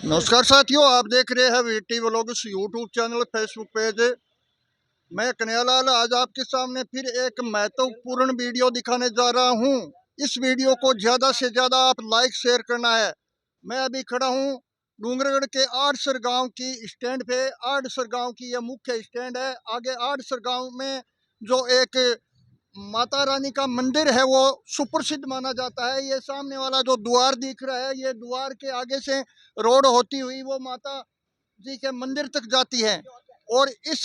नमस्कार साथियों, आप देख रहे हैं VT vlogs YouTube channel, Facebook page. मैं कन्हैयालाल आज आपके सामने फिर एक महत्वपूर्ण वीडियो दिखाने जा रहा हूं। इस वीडियो को ज़्यादा से ज़्यादा आप लाइक शेयर करना है। मैं अभी खड़ा हूं डूंगरगढ़ के आड़सर गांव की स्टैंड पे। आड़सर गांव की यह मुख्य स्टैंड है। आगे आड़सर गांव में जो एक माता रानी का मंदिर है वो सुप्रसिद्ध माना जाता है। ये सामने वाला जो द्वार दिख रहा है, ये द्वार के आगे से रोड होती हुई वो माता जी के मंदिर तक जाती है। और इस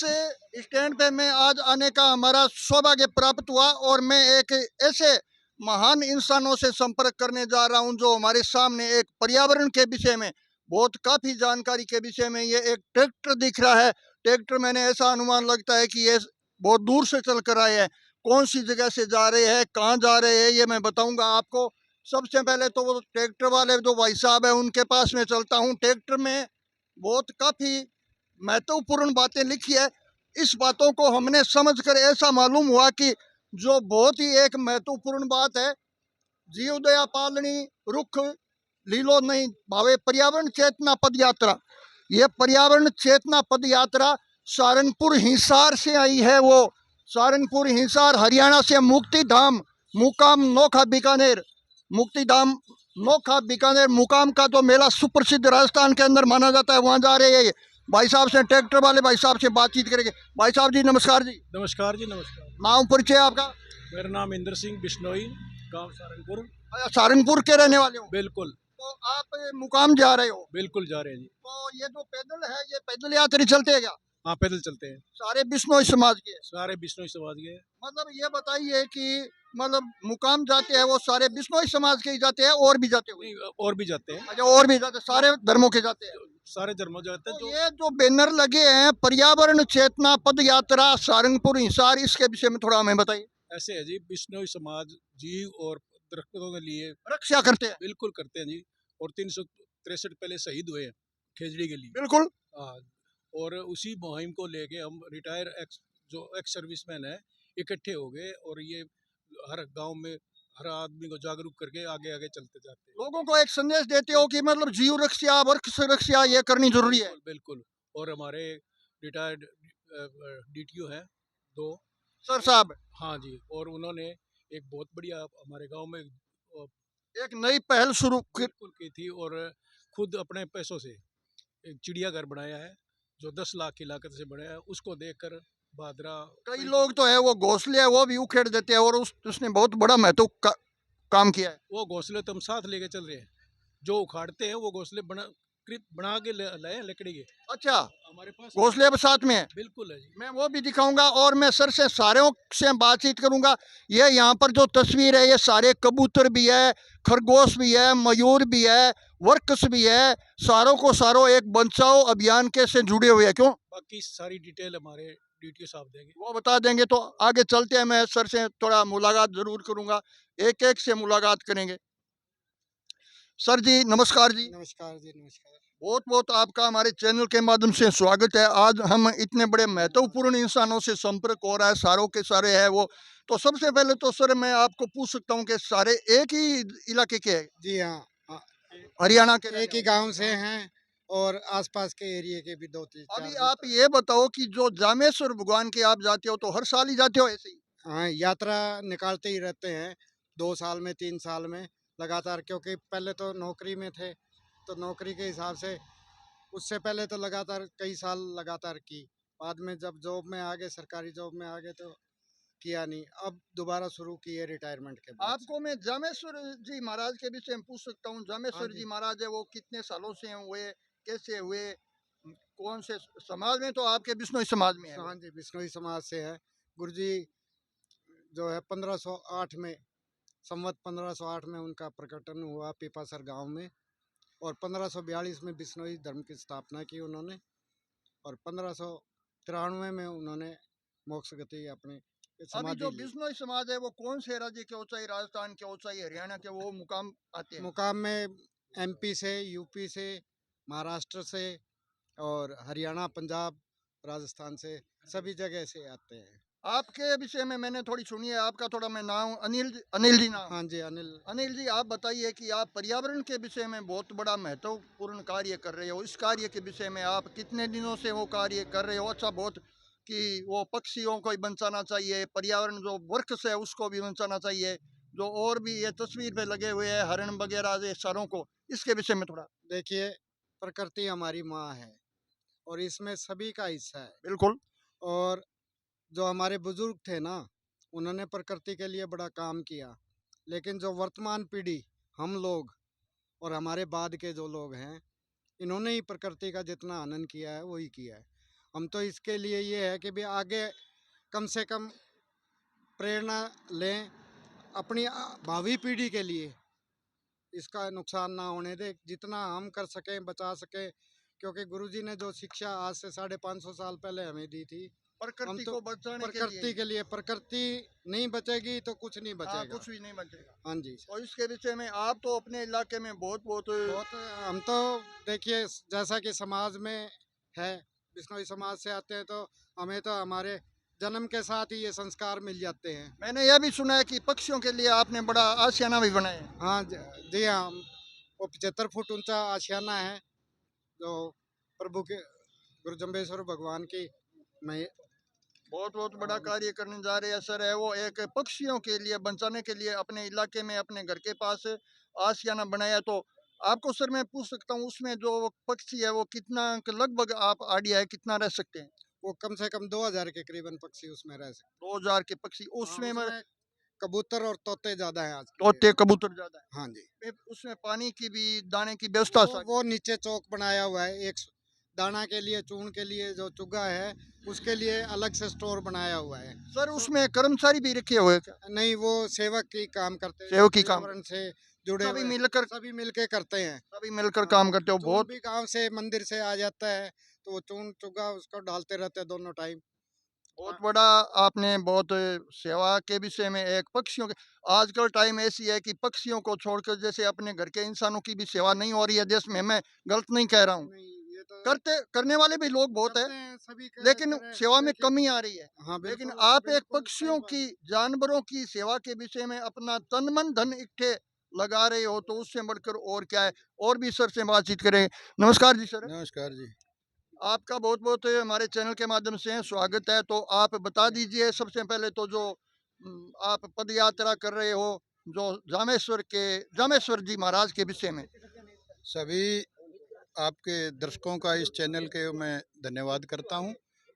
स्टैंड पे मैं आज आने का हमारा सौभाग्य प्राप्त हुआ और मैं एक ऐसे महान इंसानों से संपर्क करने जा रहा हूं जो हमारे सामने एक पर्यावरण के विषय में बहुत काफ़ी जानकारी के विषय में। ये एक ट्रैक्टर दिख रहा है। ट्रैक्टर मैंने ऐसा अनुमान लगता है कि ये बहुत दूर से चल कर आए हैं। कौन सी जगह से जा रहे हैं, कहाँ जा रहे हैं, ये मैं बताऊंगा आपको। सबसे पहले तो वो ट्रैक्टर वाले जो भाई साहब है उनके पास में चलता हूँ। ट्रैक्टर में बहुत काफ़ी महत्वपूर्ण बातें लिखी है। इस बातों को हमने समझकर ऐसा मालूम हुआ कि जो बहुत ही एक महत्वपूर्ण बात है, जीव दया पालनी रुख लीलो नहीं भावे पर्यावरण चेतना पद यात्रा। ये पर्यावरण चेतना पद यात्रा सहारनपुर हिसार से आई है। वो सहारनपुर हिसार हरियाणा से मुक्ति धाम मुकाम नोखा बीकानेर, मुक्ति धाम नोखा बीकानेर मुकाम का जो मेला सुप्रसिद्ध राजस्थान के अंदर माना जाता है, वहाँ जा रहे हैं। भाई साहब से, ट्रैक्टर वाले भाई साहब से बातचीत करेंगे। भाई साहब जी नमस्कार जी। नमस्कार जी, नमस्कार। नाम परिचय आपका? मेरा नाम इंद्र सिंह बिश्नोई, गांव सहारनपुर। सहारनपुर के रहने वाले हो? बिल्कुल। तो आप मुकाम जा रहे हो? बिल्कुल जा रहे हैं जी। तो ये जो पैदल है, ये पैदल यात्री चलते हैं क्या? हाँ, पैदल चलते हैं। सारे बिश्नोई समाज के? सारे बिश्नोई समाज के। मतलब ये बताइए कि मतलब मुकाम जाते हैं वो सारे बिश्नोई समाज के ही जाते हैं और भी जाते हैं? नहीं, और भी जाते हैं। अच्छा, और भी जाते हैं, सारे धर्मों के जाते हैं? सारे धर्मों जाते हैं। तो ये जो बैनर लगे हैं पर्यावरण चेतना पद यात्रा सहारनपुर हिसार, इसके विषय में थोड़ा हमें बताइए। ऐसे है जी, बिश्नोई समाज जीव और दरख्तों के लिए रक्षा करते हैं? बिल्कुल करते हैं जी। और 363 पहले शहीद हुए हैं खेजड़ी के लिए। बिल्कुल। हाँ, और उसी मुहिम को लेके हम रिटायर जो एक्स सर्विसमैन है इकट्ठे हो गए और ये हर गांव में हर आदमी को जागरूक करके आगे आगे चलते जाते हैं। लोगों को एक संदेश देते हो कि मतलब जीव रक्षा वृक्ष रक्षा ये करनी जरूरी है। बिल्कुल। और हमारे रिटायर्ड डीटीओ हैं दो सर साहब, हाँ जी, और उन्होंने एक बहुत बढ़िया हमारे गांव में एक नई पहल शुरू की। बिल्कुल की थी और खुद अपने पैसों से एक चिड़ियाघर बनाया है जो 10 लाख की लागत से बनाया है। उसको देखकर भादरा कई लोग तो है वो घोंसले है वो भी उखेड़ देते हैं और उसने बहुत बड़ा महत्व काम किया है। वो घोंसले तो हम साथ लेके चल रहे हैं। जो उखाड़ते हैं वो घोंसले बना के लाए लकड़ी के। अच्छा, हमारे पास घोंसले अब साथ में है? बिल्कुल है जी। मैं वो भी दिखाऊंगा और मैं सर से सारों से बातचीत करूंगा। ये यहाँ पर जो तस्वीर है ये सारे कबूतर भी है, खरगोश भी है, मयूर भी है, वर्कस भी है। सारों को सारों एक बचाओ अभियान के से जुड़े हुए हैं। क्यों? बाकी सारी डिटेल हमारे डीटीओ साहब देंगे। वो बता देंगे। तो आगे चलते हैं, मैं सर से थोड़ा मुलाकात जरूर करूंगा, एक एक से मुलाकात करेंगे। सर जी नमस्कार जी। नमस्कार जी, नमस्कार। बहुत बहुत आपका हमारे चैनल के माध्यम से स्वागत है। आज हम इतने बड़े महत्वपूर्ण इंसानों से संपर्क हो रहा है, सारों के सारे है वो। तो सबसे पहले तो सर मैं आपको पूछ सकता हूँ कि सारे एक ही इलाके के हैं? जी हाँ, हाँ, हरियाणा के एक रहने ही वाले? गांव से हैं और आसपास के एरिया के भी दो तीन अभी चार। आप ये बताओ कि जो जामेश्वर भगवान के आप जाते हो तो हर साल ही जाते हो ऐसे ही? हाँ, यात्रा निकालते ही रहते हैं 2 साल में 3 साल में लगातार, क्योंकि पहले तो नौकरी में थे तो नौकरी के हिसाब से उससे पहले तो लगातार कई साल लगातार की। बाद में जब जॉब में आ गए, सरकारी जॉब में आ गए तो किया नहीं। अब दोबारा शुरू किए रिटायरमेंट के बाद से। आपको मैं जामेश्वर जी महाराज के विषय में पूछ सकता हूँ? हाँ जामेश्वर जी। जी महाराज है वो कितने सालों से हुए, कैसे हुए, कौन से समाज में? तो आपके बिश्नोई समाज में है वो। हाँ जी, बिश्नोई समाज से है। गुरुजी जो है 1508 में, संवत 1508 में उनका प्रकटन हुआ पीपासर गांव में और 1542 में बिश्नोई धर्म की स्थापना की उन्होंने और 1593 में उन्होंने मोक्ष गति अपने अभी समाधि जो ली। बिश्नोई समाज है वो कौन से राज्य के ऊंचाई, राजस्थान के ऊंचाई, हरियाणा के वो मुकाम आते हैं? मुकाम में एमपी से, यूपी से, महाराष्ट्र से और हरियाणा, पंजाब, राजस्थान से, सभी जगह से आते हैं। आपके विषय में मैंने थोड़ी सुनी है, आपका थोड़ा मैं नाम अनिल जी नाम। हाँ जी अनिल। अनिल जी, आप बताइए कि आप पर्यावरण के विषय में बहुत बड़ा महत्वपूर्ण कार्य कर रहे हो। इस कार्य के विषय में आप कितने दिनों से वो कार्य कर रहे हो? अच्छा, बहुत कि वो पक्षियों को भी बचाना चाहिए, पर्यावरण जो वृक्ष है उसको भी बचाना चाहिए, जो और भी ये तस्वीर पे लगे हुए हैं हरण वगैरह ये सारों को, इसके विषय में थोड़ा। देखिए, प्रकृति हमारी माँ है और इसमें सभी का हिस्सा है। बिल्कुल। और जो हमारे बुजुर्ग थे ना, उन्होंने प्रकृति के लिए बड़ा काम किया। लेकिन जो वर्तमान पीढ़ी, हम लोग और हमारे बाद के जो लोग हैं, इन्होंने ही प्रकृति का जितना आनंद किया है वही किया है। हम तो इसके लिए ये है कि भी आगे कम से कम प्रेरणा लें अपनी भावी पीढ़ी के लिए, इसका नुकसान ना होने दे, जितना हम कर सकें बचा सकें। क्योंकि गुरुजी ने जो शिक्षा आज से 550 साल पहले हमें दी थी, हम प्रकृति तो को बचाने के प्रकृति लिए। के लिए, प्रकृति नहीं बचेगी तो कुछ नहीं हाँ, बचेगा। कुछ भी नहीं बचेगा। हाँ जी। और इसके विषय में आप तो अपने इलाके में बहुत बहुत बहुत हम तो देखिए, जैसा कि समाज में है, बिश्नोई समाज से आते हैं, तो हमें तो हमारे जन्म के साथ ही ये संस्कार मिल जाते हैं। मैंने यह भी सुना है कि पक्षियों के लिए आपने बड़ा आशियाना भी बनाया है। हाँ जी हाँ, वो 75 फुट ऊंचा आशियाना है जो प्रभु के, गुरु जम्बेश्वर भगवान की मैं। बहुत बहुत बड़ा कार्य करने जा रहे हैं सर है वो, एक पक्षियों के लिए बचाने के लिए अपने इलाके में अपने घर के पास आशियाना बनाया। तो आपको सर मैं पूछ सकता हूँ, उसमें जो पक्षी है वो कितना लगभग आप आइडिया है कितना रह सकते हैं? वो कम से कम 2000 के करीबन पक्षी उसमें रह सकते 2000 के पक्षी हैं। हाँ, उसमें उसमें कबूतर और तोते ज्यादा हैं आज के तोते डेट कबूतर ज्यादा में। हाँ जी। है। उसमें पानी की भी दाने की व्यवस्था सारी। वो नीचे चौक बनाया हुआ है, एक दाना के लिए, चून के लिए जो चुगा है उसके लिए अलग से स्टोर बनाया हुआ है। सर उसमें कर्मचारी भी रखे हुए हैं क्या? नहीं, वो सेवक की काम करते हैं, जो सेवक की काम पर्यावरण से जुड़े सभी हुए हैं, मिलकर सभी मिलके करते हैं। सभी मिलकर हाँ, काम करते हो चून बहुत। भी गांव से मंदिर से आ जाता है, तो वो चून चुगा उसको डालते रहते हैं दोनों टाइम। बहुत बड़ा आपने बहुत सेवा के विषय में एक पक्षियों के आजकल टाइम ऐसी है कि पक्षियों को छोड़कर जैसे अपने घर के इंसानों की भी सेवा नहीं हो रही है देश में। मैं गलत नहीं कह रहा हूँ, नहीं, ये तो करते करने वाले भी लोग बहुत है, करते हैं, सभी लेकिन करे। सेवा में देखिए, कमी आ रही है। हाँ लेकिन बिल्कुल आप एक बिल्कुल सही पक्षियों बात। की जानवरों की सेवा के विषय में अपना तन मन धन इकट्ठे लगा रहे हो, तो उससे बढ़कर और क्या है। और भी सर से बातचीत करें। नमस्कार जी सर, नमस्कार जी। आपका बहुत बहुत हमारे चैनल के माध्यम से स्वागत है। तो आप बता दीजिए सबसे पहले तो जो आप पद यात्रा कर रहे हो जो जामेश्वर जी महाराज के विषय में। सभी आपके दर्शकों का इस चैनल के मैं धन्यवाद करता हूं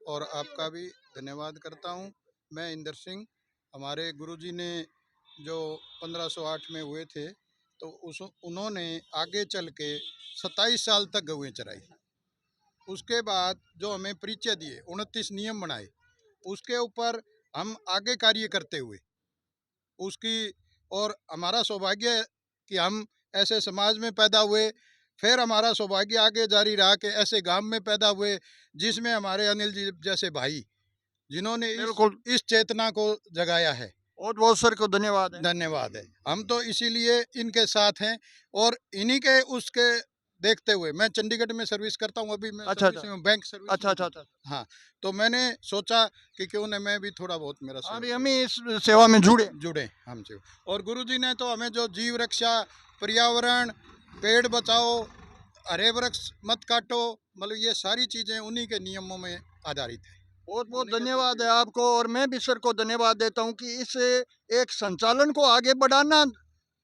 और आपका भी धन्यवाद करता हूं। मैं इंदर सिंह, हमारे गुरुजी ने जो 1508 में हुए थे, तो उस उन्होंने आगे चल के 27 साल तक गौएं चराई। उसके बाद जो हमें परिचय दिए, 29 नियम बनाए, उसके ऊपर हम आगे कार्य करते हुए उसकी, और हमारा सौभाग्य है कि हम ऐसे समाज में पैदा हुए। फिर हमारा सौभाग्य आगे जारी रहा कि ऐसे गांव में पैदा हुए जिसमें हमारे अनिल जी जैसे भाई, जिन्होंने बिल्कुल, इस चेतना को जगाया है। बहुत बहुत सर को धन्यवाद है। धन्यवाद है। हम तो इसीलिए इनके साथ हैं और इन्हीं के उसके देखते हुए, मैं चंडीगढ़ में सर्विस करता हूँ, अभी मैं अच्छा सर्विस अच्छा में हूँ, बैंक सर्विस अच्छा में अच्छा हूँ। अच्छा। हाँ, तो मैंने सोचा कि क्यों न मैं भी थोड़ा बहुत मेरा हाँ सेवा भी हम ही इस सेवा में जुड़े। जुड़े हमसे। और गुरुजी ने तो हमें जो जीव रक्षा, पर्यावरण, पेड़ बचाओ, हरे वृक्ष मत काटो, मतलब ये सारी चीज़ें उन्हीं के नियमों में आधारित है। बहुत बहुत उन्हीं के धन्यवाद है प्रति आपको। और मैं भी सर को धन्यवाद देता हूँ कि इस एक संचालन को आगे बढ़ाना,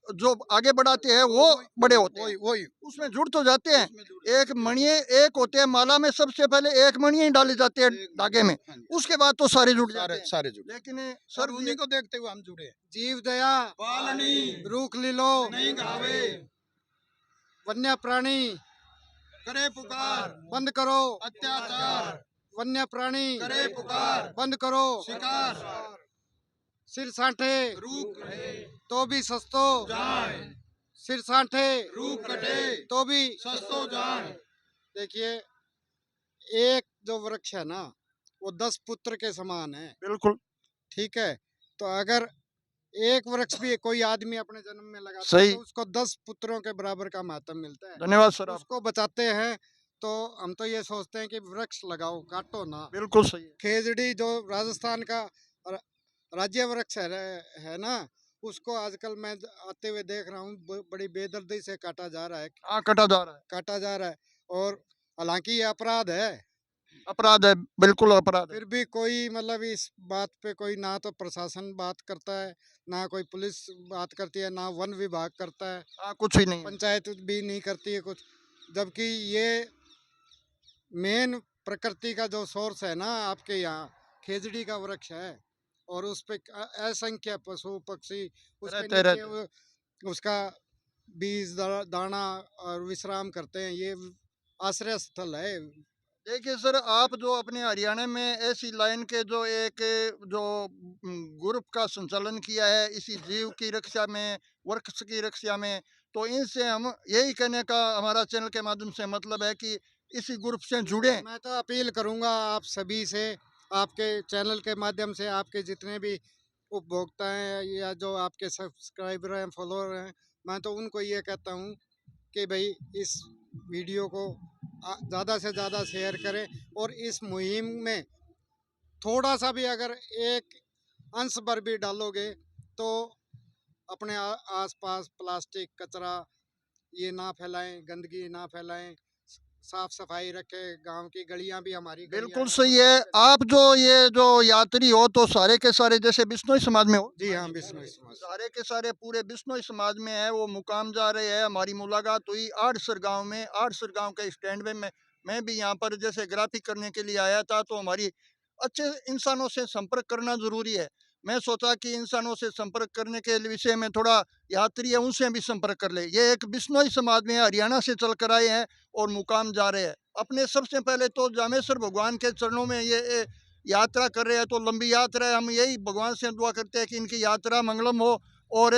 जो आगे बढ़ाते हैं वो बड़े होते हैं, वही वही उसमें जुड़ तो जाते हैं। उसमें जुड़ एक जाते हैं। मणिये एक होते हैं माला में, सबसे पहले एक मणि ही डाले जाते हैं एक धागे में, हाँ जी, उसके बाद तो सारे जुड़ जाते सारे हैं। सारे जुड़े। लेकिन सर सर उन्हीं को देखते हुए हम जुड़े हैं। जीव दया पालनी रूख लीलो नहीं गावे, वन्य प्राणी करे पुकार, बंद करो, अत्याचार वन्य प्राणी करे पुकार, बंद करो, शिकार सिर साठे रूख रहे, तो भी सस्तो, जाए सिर साठे रूख कटे, तो भी। सस्तो जान। देखिए, एक जो वृक्ष है ना, वो 10 पुत्र के समान है। बिल्कुल ठीक है, तो अगर एक वृक्ष भी कोई आदमी अपने जन्म में लगाता है सही। तो उसको 10 पुत्रों के बराबर का महत्व मिलता है। धन्यवाद सर आप। उसको बचाते हैं, तो हम तो ये सोचते हैं कि वृक्ष लगाओ, काटो ना। बिल्कुल सही है। खेजड़ी जो राजस्थान का राज्य वृक्ष है ना, उसको आजकल मैं आते हुए देख रहा हूँ बड़ी बेदर्दी से काटा जा रहा है, हाँ, कटा जा रहा है, काटा जा रहा है। और हालांकि ये अपराध है, अपराध है, बिल्कुल अपराध है। फिर भी कोई मतलब इस बात पे कोई ना तो प्रशासन बात करता है, ना कोई पुलिस बात करती है, ना वन विभाग करता है, हाँ, कुछ ही नहीं है। पंचायत भी नहीं करती है कुछ। जबकि ये मेन प्रकृति का जो सोर्स है ना आपके यहाँ, खेजड़ी का वृक्ष है, और उस पे असंख्य पशु पक्षी उसके रहते नीचे रहते उसका बीज दाना और विश्राम करते हैं। ये आश्रय स्थल है। देखिए सर, आप जो अपने हरियाणा में ऐसी लाइन के जो एक जो ग्रुप का संचालन किया है इसी जीव की रक्षा में, वृक्ष की रक्षा में, तो इनसे हम यही कहने का हमारा चैनल के माध्यम से मतलब है कि इसी ग्रुप से जुड़ें। मैं तो अपील करूंगा आप सभी से, आपके चैनल के माध्यम से, आपके जितने भी उपभोक्ता हैं या जो आपके सब्सक्राइबर हैं, फॉलोअर हैं, मैं तो उनको ये कहता हूँ कि भाई इस वीडियो को ज़्यादा से ज़्यादा शेयर करें, और इस मुहिम में थोड़ा सा भी अगर एक अंश भर भी डालोगे तो अपने आसपास प्लास्टिक कचरा ये ना फैलाएं, गंदगी ना फैलाएं, साफ सफाई रखें। गांव की गलियां भी हमारी गलियां बिल्कुल हैं, सही है। आप जो ये जो यात्री हो तो सारे के सारे जैसे बिश्नोई समाज में हो, जी हाँ, बिस्मिल समाज। सारे के सारे पूरे बिश्नोई समाज में है, वो मुकाम जा रहे हैं। हमारी मुलाकात हुई आड़सर गांव में, आड़सर गांव के स्टैंड में मैं भी यहाँ पर जैसे ग्राफिक करने के लिए आया था, तो हमारी अच्छे इंसानों से संपर्क करना ज़रूरी है। मैं सोचा कि इंसानों से संपर्क करने के विषय में थोड़ा यात्री है उनसे भी संपर्क कर ले। ये एक बिश्नोई समाज में हरियाणा से चल कर आए हैं और मुकाम जा रहे हैं। अपने सबसे पहले तो जामेश्वर भगवान के चरणों में ये यात्रा कर रहे हैं, तो लंबी यात्रा है। हम यही भगवान से दुआ करते हैं कि इनकी यात्रा मंगलम हो। और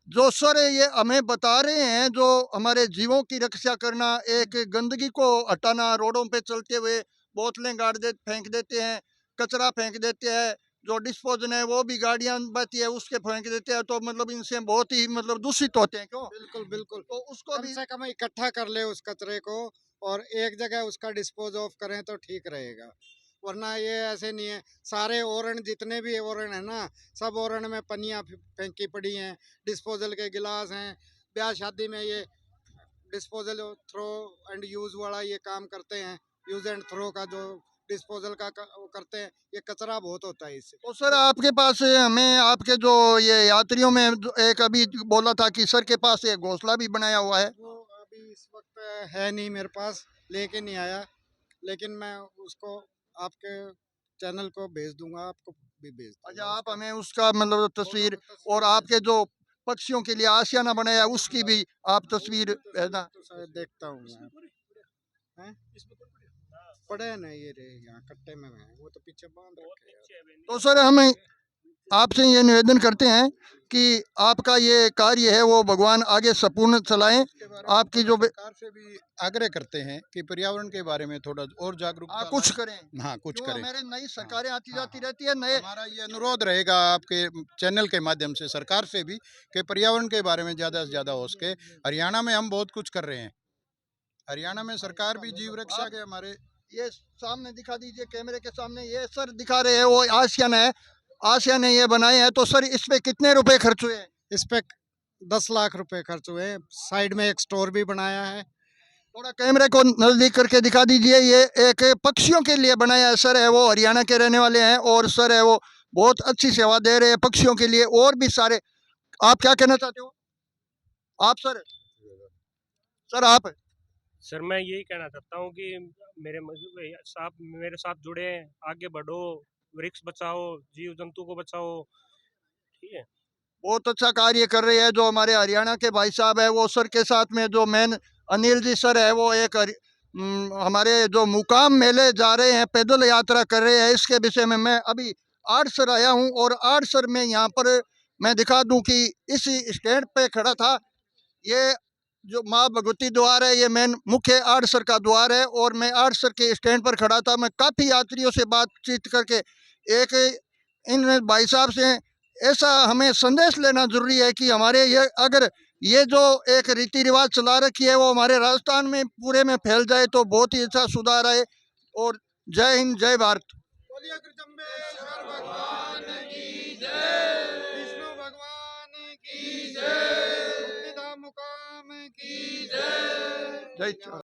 जो सर ये हमें बता रहे हैं, जो हमारे जीवों की रक्षा करना, एक गंदगी को हटाना, रोडों पे चलते हुए बोतलें फेंक देते हैं, कचरा फेंक देते हैं, जो डिस्पोजन है वो भी गाड़ियां बहती है उसके फेंक देते हैं, तो मतलब इनसे बहुत ही मतलब दूषित होते हैं। क्यों? बिल्कुल बिल्कुल, तो उसको कम भी से कम इकट्ठा कर ले उस कचरे को और एक जगह उसका डिस्पोज ऑफ करें तो ठीक रहेगा। वरना ये ऐसे नहीं है, सारे ओरण जितने भी ओरण है ना, सब ओरण में पनियाँ फेंकी पड़ी हैं, डिस्पोजल के गिलास हैं। ब्याह शादी में ये डिस्पोजल थ्रो एंड यूज वाला ये काम करते हैं, यूज एंड थ्रो का जो डिस्पोजल का वो करते हैं, ये कचरा बहुत होता है इससे। तो सर आपके पास हमें आपके जो ये यात्रियों में एक अभी बोला था कि सर के पास एक घोंसला भी बनाया हुआ है। वो अभी इस वक्त है नहीं मेरे पास, लेके नहीं आया, लेकिन मैं उसको आपके चैनल को भेज दूंगा, आपको भी भेज अच्छा, दूंगा आप उसका हमें उसका मतलब फोटो तस्वीर, और तस्वीर भेज। आपके जो पक्षियों के लिए आशियाना बनाया उसकी भी आप तस्वीर उसकी भेजना। तस्वीर तो शायद देखता हूँ मैं। हैं? पड़े हैं ना ये रे, यहाँ कट्टे में है, वो तो पीछे बांध रखे हैं। तो सर हम आपसे ये निवेदन करते हैं कि आपका ये कार्य है वो भगवान आगे संपूर्ण चलाएं। आपकी जो सरकार से भी आग्रह करते हैं कि पर्यावरण के बारे में थोड़ा और जागरूकता कुछ लाएं। करें, हाँ, कुछ क्यों करें। हमारे नई हाँ, सरकारें आती हाँ, जाती हाँ। रहती है, नए। हमारा ये अनुरोध रहेगा आपके चैनल के माध्यम से सरकार से भी कि पर्यावरण के बारे में ज़्यादा से ज़्यादा हो सके। हरियाणा में हम बहुत कुछ कर रहे हैं। हरियाणा में सरकार भी जीव रक्षा आप के हमारे ये सामने दिखा दीजिए कैमरे के सामने, ये सर दिखा रहे हैं वो आशियाना है, आशिया ने ये बनाए हैं। तो सर इस पे कितने रुपए खर्च हुए हैं? इस पे 10 लाख रुपए खर्च हुए हैं। साइड में एक स्टोर भी बनाया है। थोड़ा कैमरे को नजदीक करके दिखा दीजिए। ये एक पक्षियों के लिए बनाया है। सर है वो हरियाणा के रहने वाले हैं और सर है वो बहुत अच्छी सेवा दे रहे हैं पक्षियों के लिए। और भी सारे, आप क्या कहना चाहते हो? आप सर, सर आप सर मैं यही कहना चाहता हूँ कि मेरे साथ जुड़े, आगे बढ़ो, वृक्ष बचाओ, जीव जंतु को बचाओ। ठीक है। बहुत अच्छा कार्य कर रहे हैं। जो हमारे हरियाणा के भाई साहब है वो सर के साथ में जो मेन अनिल जी सर है वो एक हमारे जो मुकाम मेले जा रहे हैं, पैदल यात्रा कर रहे हैं। इसके विषय में मैं अभी आड़सर आया हूँ और आड़सर में यहाँ पर मैं दिखा दूं कि इसी स्टैंड पे खड़ा था। ये जो माँ भगवती द्वार है, ये मेन मुख्य आड़सर का द्वार है और मैं आड़सर के स्टैंड पर खड़ा था। मैं काफ़ी यात्रियों से बातचीत करके एक इन भाई साहब से ऐसा हमें संदेश लेना जरूरी है कि हमारे ये अगर ये जो एक रीति रिवाज चला रखी है वो हमारे राजस्थान में पूरे में फैल जाए तो बहुत ही अच्छा सुधार आए। और जय हिंद, जय भारत। जय